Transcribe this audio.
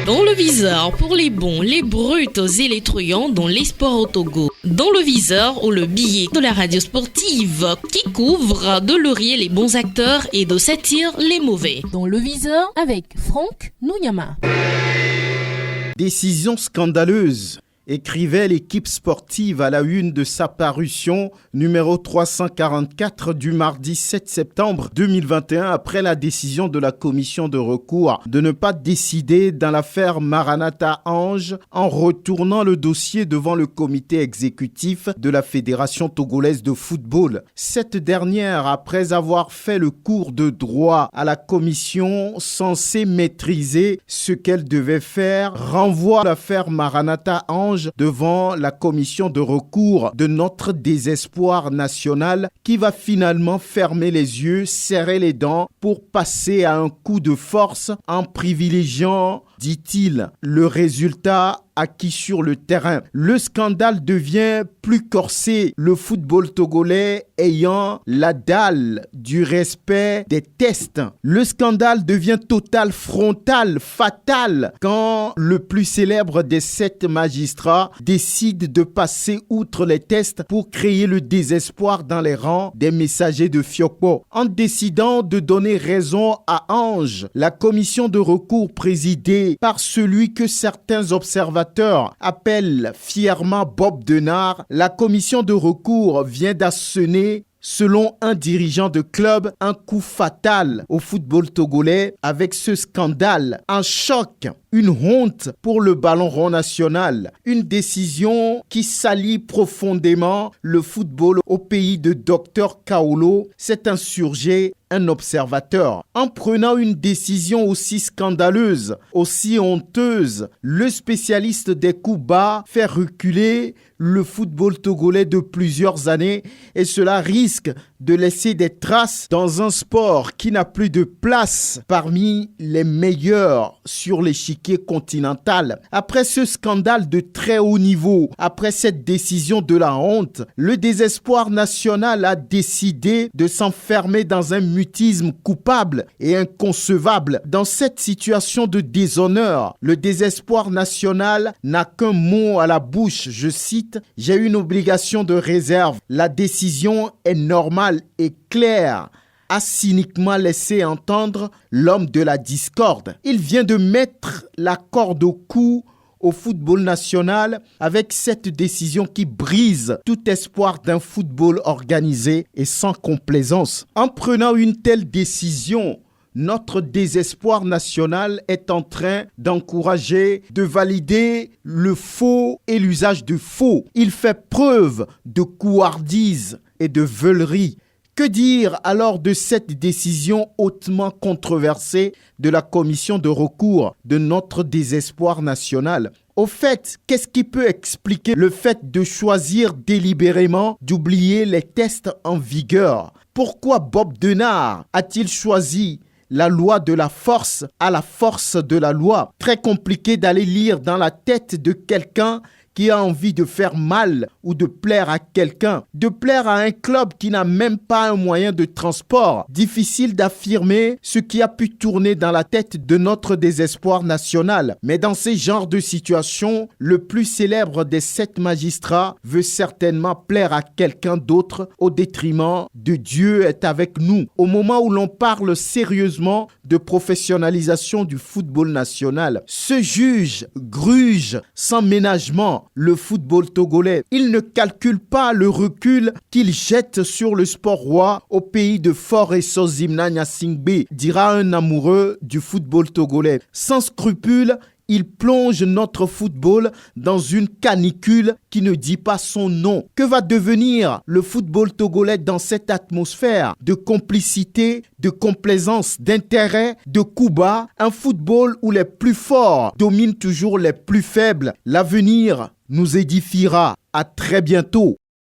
Dans le viseur, pour les bons, les bruts et les truands dans les sports au Togo. Dans le viseur, ou le billet de la radio sportive qui couvre de laurier les bons acteurs et de satire les mauvais. Dans le viseur, avec Franck Nouyama. Décision scandaleuse, écrivait l'équipe sportive à la une de sa parution numéro 344 du mardi 7 septembre 2021 après la décision de la commission de recours de ne pas décider dans l'affaire Maranatha Ange en retournant le dossier devant le comité exécutif de la Fédération togolaise de football. Cette dernière, après avoir fait le cours de droit à la commission censée maîtriser ce qu'elle devait faire, renvoie l'affaire Maranatha Ange devant la commission de recours de notre désespoir national qui va finalement fermer les yeux, serrer les dents pour passer à un coup de force en privilégiant, dit-il, le résultat acquis sur le terrain. Le scandale devient plus corsé, le football togolais ayant la dalle du respect des tests. Le scandale devient total, frontal, fatal quand le plus célèbre des 7 magistrats décide de passer outre les tests pour créer le désespoir dans les rangs des messagers de Fiokpo. En décidant de donner raison à Ange, la commission de recours présidée par celui que certains observateurs appellent fièrement Bob Denard, la commission de recours vient d'asséner, selon un dirigeant de club, un coup fatal au football togolais avec ce scandale. Un choc, une honte pour le ballon rond national. Une décision qui salit profondément le football au pays de Dr Kaolo, s'est insurgé un observateur. En prenant une décision aussi scandaleuse, aussi honteuse, le spécialiste des coups bas fait reculer le football togolais de plusieurs années et cela risque de laisser des traces dans un sport qui n'a plus de place parmi les meilleurs sur l'échiquier continental. Après ce scandale de très haut niveau, après cette décision de la honte, le désespoir national a décidé de s'enfermer dans un mutisme coupable et inconcevable. Dans cette situation de déshonneur, le désespoir national n'a qu'un mot à la bouche, je cite, « J'ai une obligation de réserve. La décision est normale et claire », a cyniquement laissé entendre l'homme de la discorde. Il vient de mettre la corde au cou au football national avec cette décision qui brise tout espoir d'un football organisé et sans complaisance. En prenant une telle décision, notre désespoir national est en train d'encourager, de valider le faux et l'usage de faux. Il fait preuve de couardise et de veulerie. Que dire alors de cette décision hautement controversée de la commission de recours de notre désespoir national? Au fait, qu'est-ce qui peut expliquer le fait de choisir délibérément d'oublier les tests en vigueur? Pourquoi Bob Denard a-t-il choisi la loi de la force à la force de la loi? Très compliqué d'aller lire dans la tête de quelqu'un qui a envie de faire mal ou de plaire à quelqu'un, de plaire à un club qui n'a même pas un moyen de transport. Difficile d'affirmer ce qui a pu tourner dans la tête de notre désespoir national. Mais dans ces genres de situations, le plus célèbre des 7 magistrats veut certainement plaire à quelqu'un d'autre au détriment de Dieu est avec nous. Au moment où l'on parle sérieusement de professionnalisation du football national, ce juge gruge sans ménagement le football togolais. Il ne calcule pas le recul qu'il jette sur le sport roi au pays de Fort et Sozimna Nyasingbe, dira un amoureux du football togolais. Sans scrupule, il plonge notre football dans une canicule qui ne dit pas son nom. Que va devenir le football togolais dans cette atmosphère de complicité, de complaisance, d'intérêt, de coups bas? Un football où les plus forts dominent toujours les plus faibles. L'avenir nous édifiera. À très bientôt.